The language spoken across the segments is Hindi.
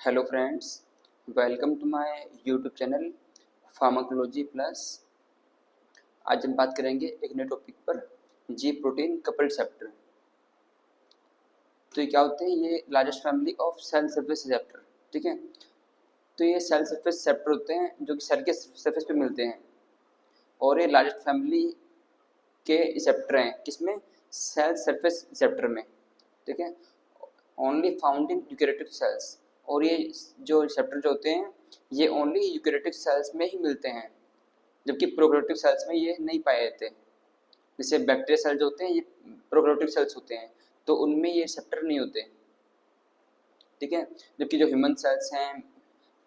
Hello friends, welcome to my YouTube channel pharmacology plus. आज हम बात करेंगे एक नए टॉपिक पर, जी प्रोटीन कपल रिसेप्टर। तो ये क्या होते हैं? ये largest family of cell surface receptor. ठीक है, तो ये सेल सरफेस रिसेप्टर होते हैं जो कि सेल के सरफेस पे मिलते हैं, और ये लार्जेस्ट फैमिली के रिसेप्टर हैं। किसमें? सेल सरफेस रिसेप्टर में। ठीक है, only found in eukaryotic sales. और ये जो रिसेप्टर जो होते हैं ये ओनली यूकेरियोटिक सेल्स में ही मिलते हैं, जबकि प्रोकैरियोटिक सेल्स में ये नहीं पाए जाते। जैसे बैक्टीरिया सेल जो होते हैं ये प्रोकैरियोटिक सेल्स होते हैं, तो उनमें ये रिसेप्टर नहीं होते। ठीक है, जबकि जो ह्यूमन सेल्स हैं,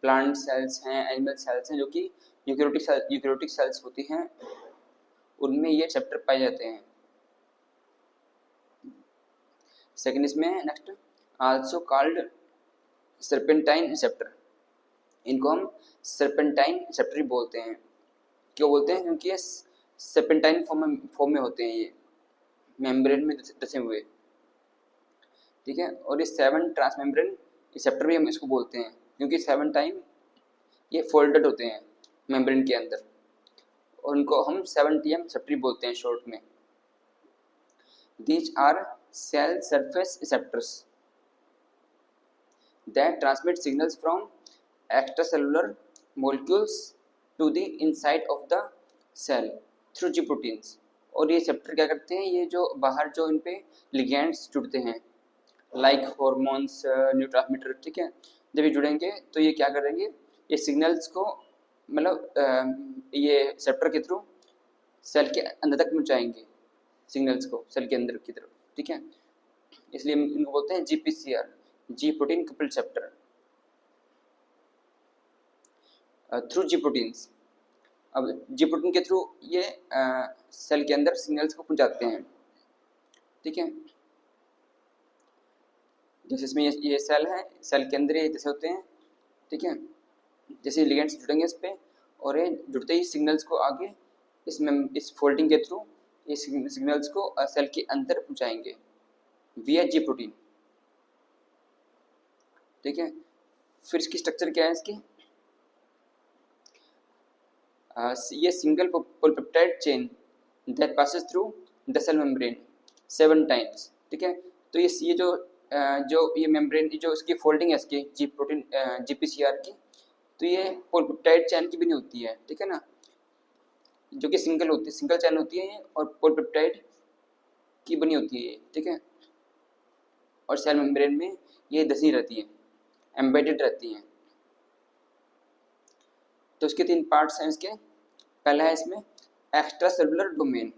प्लांट सेल्स हैं, एनिमल सेल्स हैं, जो कि यूकेरियोटिक सेल्स होती हैं, उनमें ये रिसेप्टर पाए जाते हैं। सेकेंड इसमें है next, also called serpentine receptor. इनको हम सर्पेंटाइन रिसेप्टर बोलते हैं। क्यों बोलते हैं? क्योंकि ये सर्पेंटाइन फॉर्म में होते हैं, ये मेम्ब्रेन में दसे हुए। ठीक है, और ये 7 ट्रांसमेम्ब्रेन रिसेप्टर भी हम इसको बोलते हैं, क्योंकि 7 टाइम ये फोल्डेड होते हैं मेम्ब्रेन के अंदर, और उनको हम 7TM रिसेप्टर बोलते हैं शॉर्ट में। These are cell surface receptors that transmit signals from extracellular molecules to the inside of the cell through G proteins। और ये रिसेप्टर क्या करते हैं? ये जो बाहर जो इन पे लिगेंड्स जुड़ते हैं, लाइक हॉर्मोन्स, न्यूरोट्रांसमीटर, ठीक है, जब ये जुड़ेंगे तो ये क्या करेंगे? ये सिग्नल्स को मतलब ये रिसेप्टर के थ्रू सेल के अंदर तक पहुँचाएंगे, सिग्नल्स को सेल के अंदर की तरफ। ठीक है, इसलिए इनको बोलते हैं GPCR, G protein couple receptor. Through G proteins, अब जी प्रोटीन के थ्रू ये सेल के अंदर सिग्नल्स को पहुंचाते हैं। ठीक है, जैसे इसमें ये सेल है, सेल के अंदर ये जैसे होते हैं। ठीक है, जैसे लिगेंड्स जुड़ेंगे इस पे, और ये जुड़ते ही सिग्नल्स को आगे इस फोल्डिंग के थ्रू ये सिग्नल्स को सेल के अंदर पहुंचाएंगे विया जी प्रोटीन। ठीक है, फिर इसकी स्ट्रक्चर क्या है इसकी? ये single polypeptide chain that passes through the cell membrane 7 times. ठीक है, तो ये जो ये मेम्ब्रेन जो इसकी फोल्डिंग है इसकी जी प्रोटीन GPCR की, तो ये पॉलीपेप्टाइड चेन की भी नहीं होती है। ठीक है ना, जो कि सिंगल चेन होती है ये, और पॉलीपेप्टाइड की बनी होती है ये। ठीक है, और सेल मेम्ब्रेन में ये धसी रहती है, एम्बेडेड रहती हैं। तो इसके 3 पार्ट्स हैं इसके। पहला है इसमें एक्स्ट्रा सेलुलर डोमेन,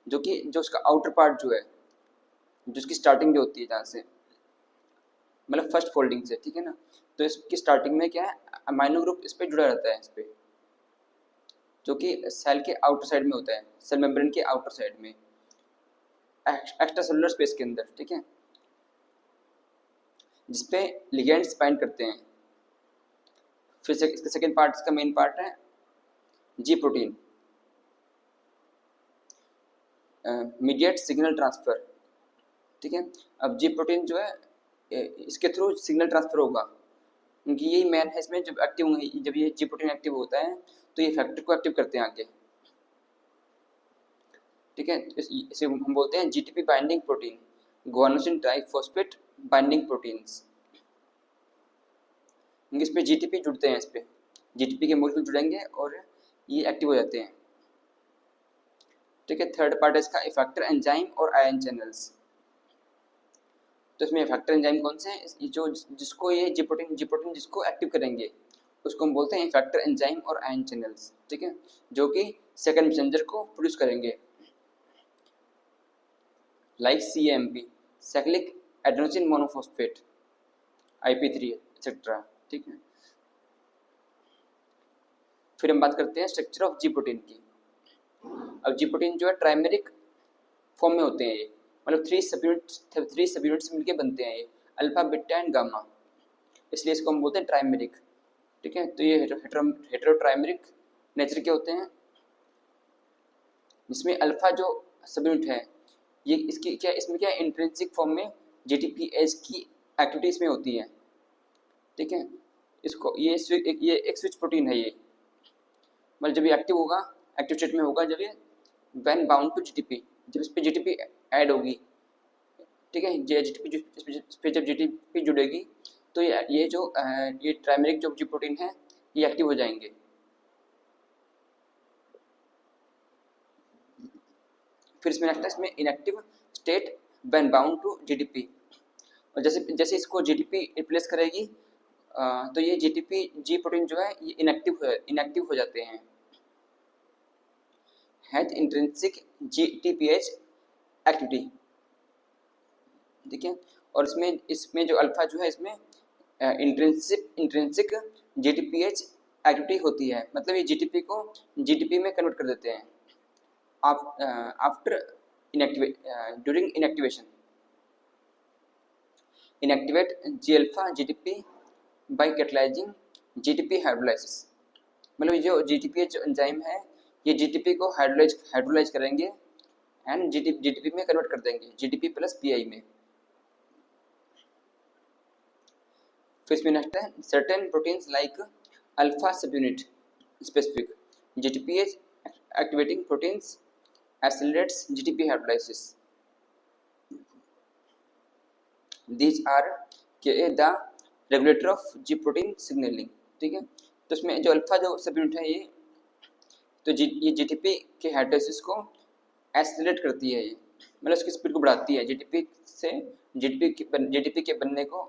जो उसका आउटर पार्ट जो है, जो उसकी स्टार्टिंग जो होती है जहाँ से, मतलब फर्स्ट फोल्डिंग से। ठीक है ना, तो इसकी स्टार्टिंग में क्या है? अमाइनो ग्रुप इस पे जुड़ा रहता है, इस पे, जो कि सेल के आउटर साइड में होता है, सेल मेम्ब्रेन के आउटर साइड में, एक्स्ट्रा सेलुलर स्पेस के अंदर। ठीक है, जिसपे लिगेंड्स बाइंड करते हैं। फिर इसका सेकेंड पार्ट, इसका मेन पार्ट है जी प्रोटीन, मीडिएट सिग्नल ट्रांसफर। ठीक है, अब जी प्रोटीन जो है इसके थ्रू सिग्नल ट्रांसफर होगा, क्योंकि यही मेन है इसमें। जब ये जी प्रोटीन एक्टिव होता है तो ये फैक्टर को एक्टिव करते हैं आगे। ठीक है, इसे हम बोलते हैं GTP binding protein, guanosine triphosphate binding proteins. इस पे GTP जुड़ते हैं, इस पे GTP के मॉलिक्यूल जुड़ेंगे और ये एक्टिव हो जाते हैं। ठीक है, थर्ड पार्ट है इसका इफेक्टर एंजाइम और आयन चैनल्स। तो इसमें इफेक्टर एंजाइम कौन से हैं? जो जिसको ये जी प्रोटीन जिसको एक्टिव करेंगे उसको हम बोलते हैं इफेक्टर एंजाइम और आयन चैनल्स। ठीक है, जो कि सेकंड मैसेंजर को प्रोड्यूस करेंगे, like CAMP, cyclic adenosine monophosphate, IP3 etcetera. ठीक है, फिर हम बात करते हैं स्ट्रक्चर ऑफ जी प्रोटीन की। अब जी प्रोटीन जो है ट्राइमेरिक फॉर्म में होते हैं ये, मतलब 3 सब यूनिट्स मिलके बनते हैं ये, अल्फा, बीटा एंड गामा, इसलिए इसको हम बोलते हैं ट्राइमेरिक। ठीक है, तो ये हेटेरो ट्राइमेरिक नेचर के होते हैं, जिसमें अल्फा जो सब यूनिट है ये इसमें क्या इंट्रिंसिक फॉर्म में GTPase की एक्टिविटीज में होती है, ठीक है। इसको ये एक स्विच प्रोटीन है ये, मतलब जब ये एक्टिव होगा, एक्टिव स्टेट में होगा जब ये व्हेन बाउंड टू जीटीपी, जब इस पे जीटीपी ऐड होगी, ठीक है। जीटीपी जब जीटीपी जुड़ेगी तो ये जो ये ट्राइमेरिक जो जी प्रोटीन है ये एक्टिव हो जाएंगे। फिर इसमें नेक्स्ट है इसमें inactive state when bound to GTP, और जैसे जैसे इसको जीटीपी रिप्लेस करेगी तो ये जीटीपी जी प्रोटीन जो है ये इनएक्टिव हो जाते हैं। हैज इंट्रिंसिक जीटीपीएच एक्टिविटी, ठीक है। और इसमें जो अल्फा जो है इसमें इंट्रिंसिक जीटीपीएच एक्टिविटी होती है, मतलब ये जीटीपी को जीटीपी में कन्वर्ट कर देते हैं after during inactivation. Inactivate G alpha GTP by catalysing GTP hydrolysis, मतलब जो जीटीपीएच एंजाइम है ये जीटीपी को हाइड्रोलाइज करेंगे एंड जीटीपी में कन्वर्ट कर देंगे, जीटीपी प्लस पीआई में। फिर इसमें नेक्स्ट है certain proteins like alpha subunit specific GTPase activating proteins accelerates GTP hydrolysis. These are the regulator of G protein signaling, ठीक है। तो इसमें जो अल्फा जो सबयूनिट है ये तो ये जीटीपी के हाइड्रोलाइसिस को एक्सेलरेट करती है, ये मतलब उसकी स्पीड को बढ़ाती है, जीटीपी से जीटीपी के बनने को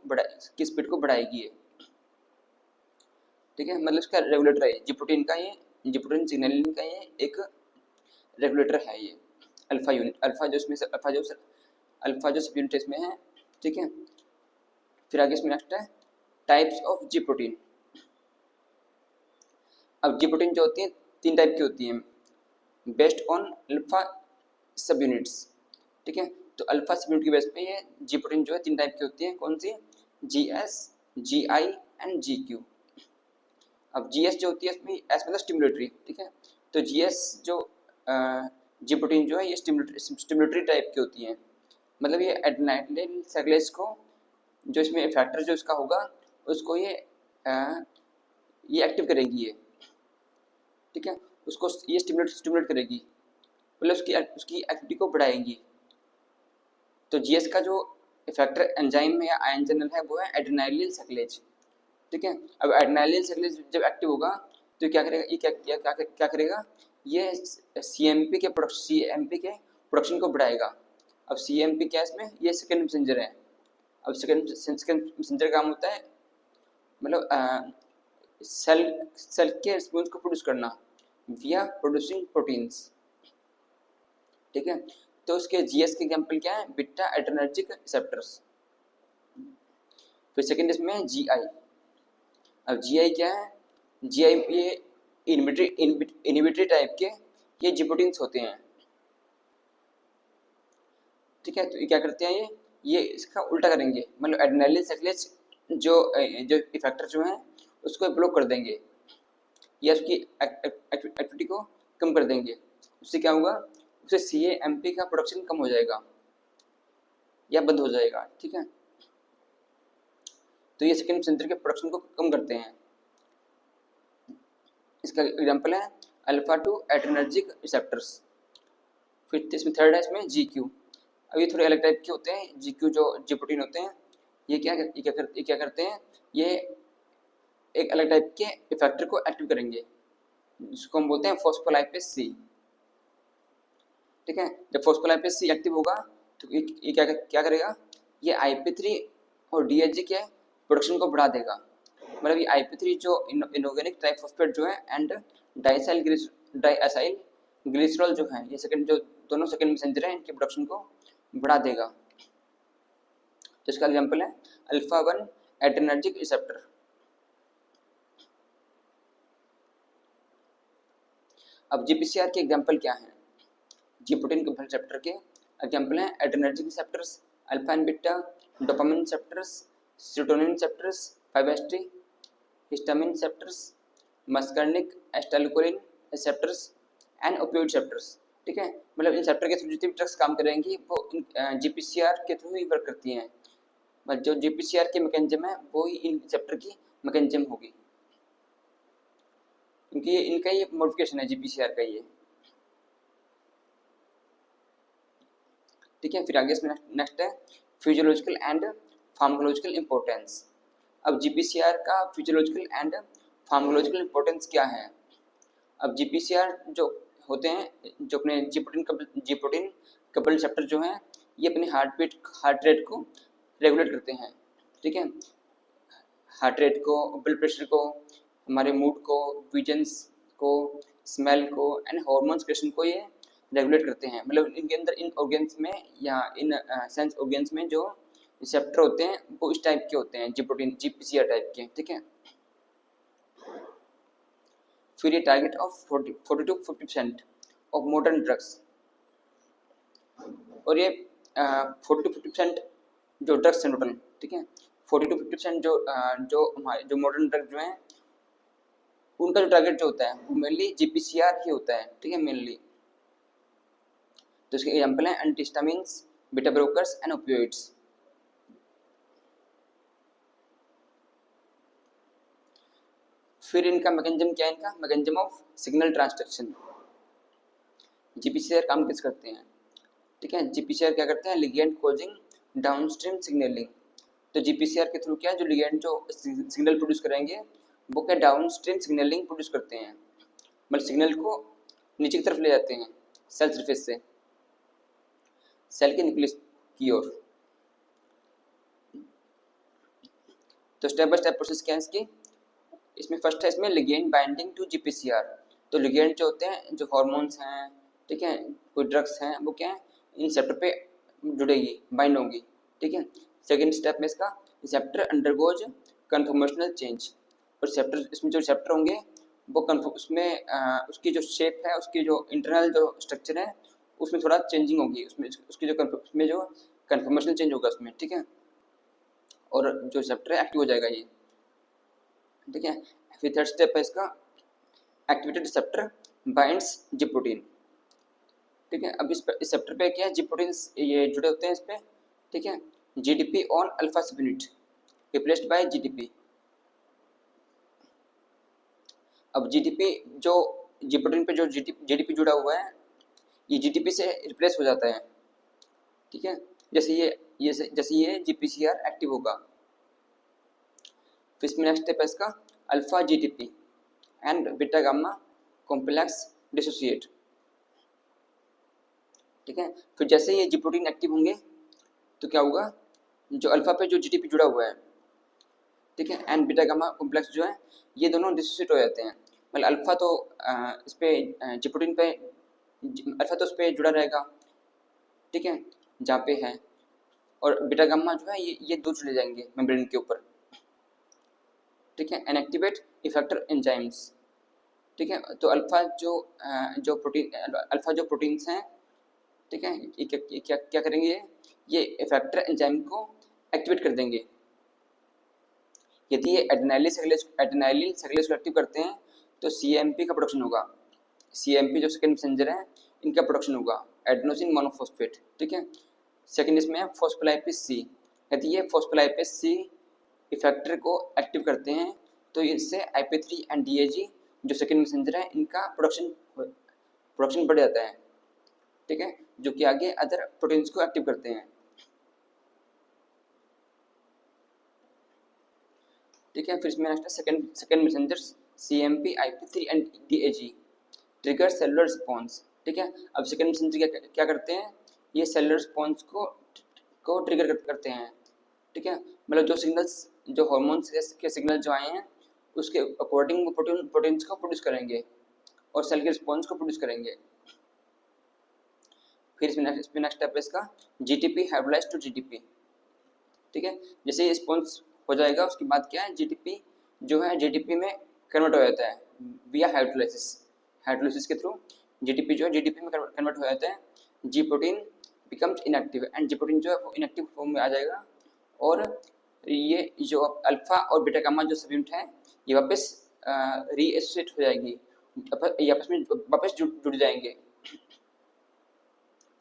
की स्पीड को बढ़ाएगी ये, ठीक है। मतलब इसका रेगुलेटर है जी प्रोटीन का, ये जी प्रोटीन सिग्नलिंग का ये एक रेगुलेटर है ये अल्फा यूनिट, अल्फा जो सब यूनिट इसमें है, ठीक है। फिर आगे इसमें नेक्स्ट है टाइप्स ऑफ जी प्रोटीन। अब जी प्रोटीन जो होती है 3 टाइप की होती हैं बेस्ड ऑन अल्फा सब यूनिट्स, ठीक है। तो अल्फा सब यूनिट की बेस पे ये जी प्रोटीन जो है 3 टाइप की होती है, कौन सी? Gs, Gi and Gq. अब जीएस जो होती है इसमें एस मतलब स्टिमुलेटरी, ठीक है। तो जीएस जो जी प्रोटीन जो है ये स्टिमुलेटरी टाइप की होती हैं, मतलब ये एड्रेनालिन साइक्लेज को जो इसमें फैक्टर जो इसका होगा उसको ये एक्टिव करेगी ये, ठीक है। उसको ये स्टिमुलेट करेगी, मतलब उसकी एक्टिविटी को बढ़ाएगी। तो जीएस का जो फैक्टर एंजाइम है या आयन चैनल है वो है एड्रेनालिन साइक्लेज, ठीक है। अब एड्रेनालिन साइक्लेज जब एक्टिव होगा तो क्या करेगा, ये क्या करेगा, ये सीएमपी के प्रोडक्शन को बढ़ाएगा। अब सीएमपी क्या है इसमें, ये सेकेंड मैसेंजर है। अब सेकेंड मैसेंजर काम होता है मतलब सेल के रिस्पॉन्स को प्रोड्यूस करना विया प्रोड्यूसिंग प्रोटीन्स, ठीक है। तो उसके जीएस के एग्जांपल क्या है, बीटा एड्रेनर्जिक रिसेप्टर्स। फिर सेकेंड इसमें जीआई। अब जीआई क्या है, जीआई ये इनहिबिटरी टाइप के ये जी प्रोटीन्स होते हैं, ठीक है। तो ये क्या करते हैं, ये इसका उल्टा करेंगे, मतलब एड्रेनालिन साइक्लेज जो इफेक्टर जो है उसको ब्लॉक कर देंगे या उसकी एक्टिविटी को कम कर देंगे। उससे क्या होगा, उससे सीएएमपी का प्रोडक्शन कम हो जाएगा या बंद हो जाएगा, ठीक है। तो ये सेकेंड मैसेंजर के प्रोडक्शन को कम करते हैं। इसका एग्जांपल है अल्फा 2 एड्रेनर्जिक रिसेप्टर्स। फिर इसमें थर्ड है इसमें जीक्यू। अब ये थोड़े अलग टाइप के होते हैं जीक्यू, जो जी प्रोटीन होते हैं ये क्या करते हैं, ये एक अलग टाइप के इफेक्टर को एक्टिव करेंगे जिसको हम बोलते हैं फॉस्फोलाइपेज सी, ठीक है। जब फॉस्फोलाइपेज सी एक्टिव होगा तो ये क्या करेगा, ये IP3 और DHG के प्रोडक्शन को बढ़ा देगा। मतलब ये IP3 जो इनऑर्गेनिक ट्राइफॉस्फेट जो है एंड डाइएसाइल ग्लिसरॉल जो है ये दोनों सेकेंड मैसेंजर है, इनके प्रोडक्शन को बढ़ा देगा। तो इसका एग्जांपल है अल्फा 1 एड्रेनर्जिक रिसेप्टर। अब जीपीसीआर के एग्जांपल क्या हैं, जी प्रोटीन के रिसेप्टर के एग्जांपल हैं adrenergic receptors, alpha and beta, dopamine receptors, serotonin receptors, 5-HT, histamine receptors, muscarinic acetylcholine receptors and opioid receptors, ठीक है। मतलब इन रिसेप्टर के थ्रू जितनी ड्रग्स काम करेंगी वो जीपीसीआर के थ्रू ही वर्क करती हैं। मतलब जो जीपीसीआर की मैकेनिज्म है वो ही इन रिसेप्टर की मैकेनिज्म होगी, क्योंकि ये इनका ही मॉडिफिकेशन है जीपीसीआर का ये। ठीक है, फिर आगे इसमें नेक्स्ट है फिजियोलॉजिकल एंड फार्माकोलॉजिकल इंपॉर्टेंस। अब जीपीसीआर का फिजियोलॉजिकल एंड फार्माकोलॉजिकल इंपॉर्टेंस क्या है। अब जीपीसीआर जो होते हैं, जो अपने जी प्रोटीन कपल रिसेप्टर जो हैं, ये अपनी हार्ट रेट को रेगुलेट करते हैं। ठीक है, हार्ट रेट को, ब्लड प्रेशर को, हमारे मूड को, विजन्स को, स्मेल को एंड हार्मोन क्रिएशन को ये रेगुलेट करते हैं। मतलब इनके अंदर इन ऑर्गेन्स में या इन सेंस ऑर्गेन्स में जो रिसेप्टर होते हैं वो इस टाइप के होते हैं, जीपीसीआर टाइप के। ठीक है, फिर ये target of 40 to 50% of modern drugs, और ये 40 to 50% जो ड्रग्स हैं टोटल। ठीक है, 40 to 50% जो मॉडर्न ड्रग जो हैं उनका जो टारगेट जो होता है वो मेनली जीपीसीआर ही होता है। ठीक है, मेनली तो इसके एग्जांपल हैं antihistamines, beta blockers and opioids. फिर इनका मैकेनिज्म क्या है, इनका mechanism of signal transduction. GPCR काम किस करते हैं। ठीक है, जीपीसीआर क्या करते हैं, लिगेंड कोजिंग डाउनस्ट्रीम सिग्नलिंग। तो जीपीसीआर के थ्रू क्या है, जो लिगेंड जो सिग्नल प्रोड्यूस करेंगे वो क्या डाउनस्ट्रीम सिग्नलिंग प्रोड्यूस करते हैं, मतलब सिग्नल को नीचे की तरफ ले जाते हैं सेल सरफेस से सेल के न्यूक्लियस की ओर। तो स्टेप बाय स्टेप प्रोसेस क्या है इसकी। इसमें फर्स्ट है इसमें लिगेंड बाइंडिंग टू जीपीसीआर। तो लिगेंड जो होते हैं, जो हार्मोन्स हैं, ठीक है, कोई ड्रग्स हैं, वो क्या है इन रिसेप्टर पे जुड़ेगी, बाइंड होंगी। ठीक है, सेकेंड स्टेप में इसका रिसेप्टर अंडरगोज कन्फॉर्मेशनल चेंज। और रिसेप्टर, इसमें जो रिसेप्टर होंगे वो उसमें उसकी जो शेप है, उसकी जो इंटरनल जो स्ट्रक्चर है उसमें थोड़ा चेंजिंग होगी, उसमें उसकी उसमें जो कन्फॉर्मेशनल चेंज होगा उसमें। ठीक है, और जो रिसेप्टर है एक्टिव हो जाएगा ये। ठीक है, फिर थर्ड स्टेप है इसका एक्टिवेटेड रिसेप्टर बाइंड्स जी प्रोटीन। ठीक है, अब इस रिसेप्टर पे क्या है, जी प्रोटीन्स ये जुड़े होते हैं इस पे। ठीक है, GDP on alpha subunit replaced by GDP. अब जीडीपी जो जी प्रोटीन पे जो जीडीपी जुड़ा हुआ है, ये जीडीपी से रिप्लेस हो जाता है। ठीक है, जैसे ये जीपीसीआर एक्टिव होगा। फिर इसमें नेक्स्ट स्टेप है इसका alpha GDP and beta gamma complex dissociate. ठीक है, फिर जैसे ये जी प्रोटीन एक्टिव होंगे तो क्या होगा, जो अल्फा पे जो जीडीपी जुड़ा हुआ है, ठीक है, एंड बीटा गामा कॉम्प्लेक्स जो है ये दोनों डिसोसिएट हो जाते हैं। मतलब अल्फा तो इस पे जी प्रोटीन पे अल्फा तो उस पर जुड़ा रहेगा, ठीक है, जहाँ पे है, और बीटा गामा जो है ये दूर चले जाएंगे मेम्ब्रेन के ऊपर। ठीक है, इनएक्टिवेट इफेक्टर एंजाइम्स। ठीक है, तो अल्फा जो प्रोटीन्स हैं, ठीक है, ये क्या करेंगे, ये इफेक्टर एंजाइम को एक्टिवेट कर देंगे। यदि ये एडेनाइलिन सेल्यूलोज को एक्टिव करते हैं तो सीएमपी का प्रोडक्शन होगा। सीएमपी जो सेकंड मैसेंजर है इनका प्रोडक्शन होगा, एडेनोसिन मोनोफॉस्फेट। ठीक है, सेकंड इसमें है फॉस्फोलाइपेज सी। यदि ये फॉस्फोलाइपेज सी इफेक्टर को एक्टिव करते हैं तो इससे IP3 एंड DAG जो सेकंड मैसेंजर है इनका प्रोडक्शन बढ़ जाता है। ठीक है, जो कि आगे अदर प्रोटीन्स को एक्टिव करते हैं। ठीक है, फिर इसमें नेक्स्ट है second messenger CMP IP3 and DAG trigger cellular response. ठीक है, अब सेकंड मैसेंजर क्या करते हैं, ये सेलुलर रिस्पॉन्स को ट्रिगर करते हैं। ठीक है, मतलब जो सिग्नल्स, जो हार्मोन्स के सिग्नल जो आए हैं उसके अकॉर्डिंग वो प्रोटीन्स को प्रोड्यूस करेंगे और सेल के रिस्पॉन्स को प्रोड्यूस करेंगे। फिर इसमें नेक्स्ट स्टेप है इसका GTP हाइड्रोलाइज टू GTP। ठीक है, जैसे रिस्पॉन्स हो जाएगा उसके बाद क्या है, GTP जो है GTP में कन्वर्ट हो जाता है विया हाइड्रोलाइसिस के थ्रू। GTP जो है GTP में कन्वर्ट हो जाता है, जी protein becomes inactive and G protein जो है वो इनएक्टिव फॉर्म में आ जाएगा, और ये जो अल्फा और बीटा गामा जो सबयूनिट है ये वापस रीएसोसिएट हो जाएगी, ये आपस में वापस जुड़ जाएंगे।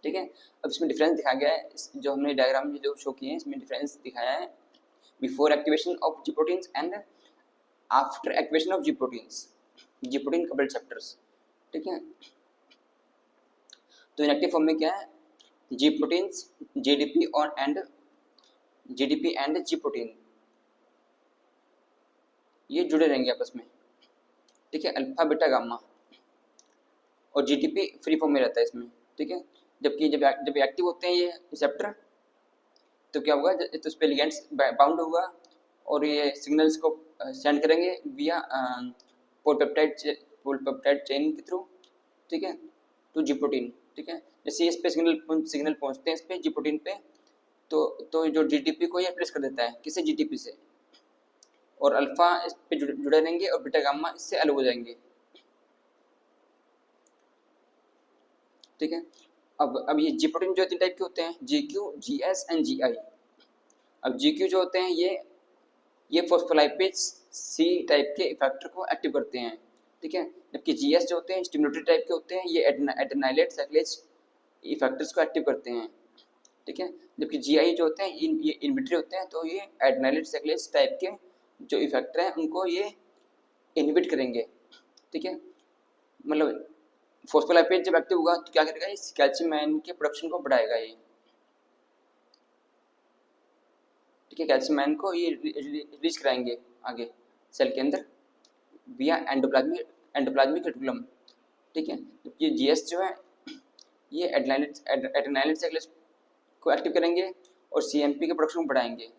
ठीक है। अब इसमें डिफरेंस दिखाया गया है, जो हमने डायग्राम में जो शो किए हैं इसमें डिफरेंस दिखाया है before activation of G proteins and after activation of G proteins, G protein coupled receptors, ठीक है। तो इनएक्टिव फॉर्म में क्या है, जी प्रोटीन्स, जीडीपी और जीडीपी एंड जी प्रोटीन ये जुड़े रहेंगे आपस में, ठीक है, अल्फा बीटा गामा, और जीडीपी फ्री फॉर्म में रहता है इसमें, ठीक है। जबकि जब एक्टिव होते हैं ये रिसेप्टर तो क्या होगा, तो उस पर लिगेंड्स बाउंड होगा और ये सिग्नल्स को सेंड करेंगे विया पोलपेप्टाइड चेन के थ्रू, ठीक है, टू जी प्रोटीन, ठीक है। जैसे इस पे सिग्नल पहुंचते हैं इस पे जी प्रोटीन पे, तो जो जीडीपी को ये रिप्लेस कर देता है किसी जीडीपी से, और अल्फा इस पे जुड़े रहेंगे और बीटा गामा इससे अलग हो जाएंगे, ठीक है। अब ये जी प्रोटीन जो 3 टाइप के होते हैं, जीक्यू, जीएस एंड जीआई। अब जीक्यू जो होते हैं ये फॉस्फोलाइपेज सी टाइप के इफेक्टर को एक्टिव करते हैं, ठीक है। जबकि जीएस जो होते हैं स्टिमुलेटरी टाइप के होते हैं, ये एडेनाइलेट साइक्लेज इफेक्टर्स को एक्टिव करते हैं, ठीक है। जबकि जीआई जो होते हैं ये इनहिबिटरी होते हैं, तो ये एडेनाइलेट साइक्लेज टाइप के जो इफेक्टर हैं उनको ये इनहिबिट करेंगे, ठीक है। मतलब फॉस्फोलाइपेज जब एक्टिव होगा तो क्या करेगा, इस कैल्शियम आयन के प्रोडक्शन को बढ़ाएगा ये, ठीक है। कैल्शियम आयन को ये रिलीज कराएंगे आगे सेल के अंदर विया एंडोप्लाज्मिक रेटिकुलम, ठीक है। जबकि जीएस जो है ये एडेनाइलेट साइक्लेज को एक्टिव करेंगे और सीएमपी के प्रोडक्शन को बढ़ाएंगे,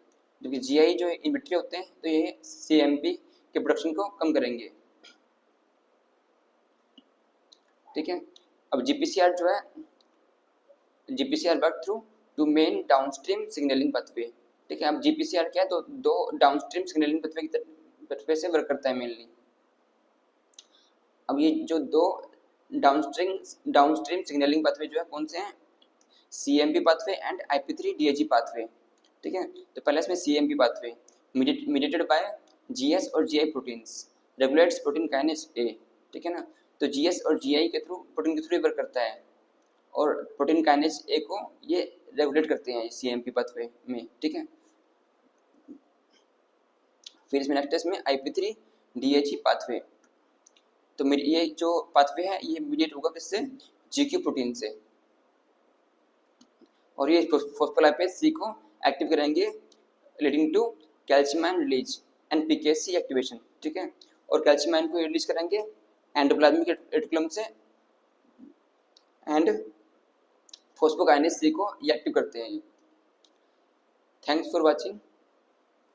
जबकि जीआई जो इनहिबिटरी होते हैं तो ये सीएमपी के प्रोडक्शन को कम करेंगे, ठीक है। अब जीपीसीआर जो है, GPCR work through two main downstream signalling pathway, ठीक है। अब जीपीसीआर क्या है, तो दो डाउनस्ट्रीम सिग्नलिंग पाथवे से वर्क करता है मेनली। अब ये जो दो डाउनस्ट्रीम सिग्नलिंग पाथवे जो है कौन से हैं, CMP pathway and IP3 DAG pathway, ठीक है। तो पहले इसमें CMP pathway mediated by Gs और Gi proteins regulates protein kinase A, ठीक है ना। तो जीएस और जीआई के थ्रू प्रोटीन के थ्रू वर्क करता है और प्रोटीन काइनेज ए को ये रेगुलेट करते हैं सीएमपी पाथवे में, ठीक है। फिर इसमें नेक्स्ट इसमें IP3 DAG पाथवे, तो ये जो पाथवे है ये मीडिएट होगा किससे, जीक्यू प्रोटीन से, और ये फॉस्फोलाइपेज सी को एक्टिव करेंगे leading to calcium ion release and PKC activation, ठीक है। और कैल्शियम आयन को रिलीज करेंगे एंडोप्लाज्मिक रेटिकुलम से एंड फॉस्फोकाइनेज सी को ये एक्टिव करते हैं। Thanks for watching.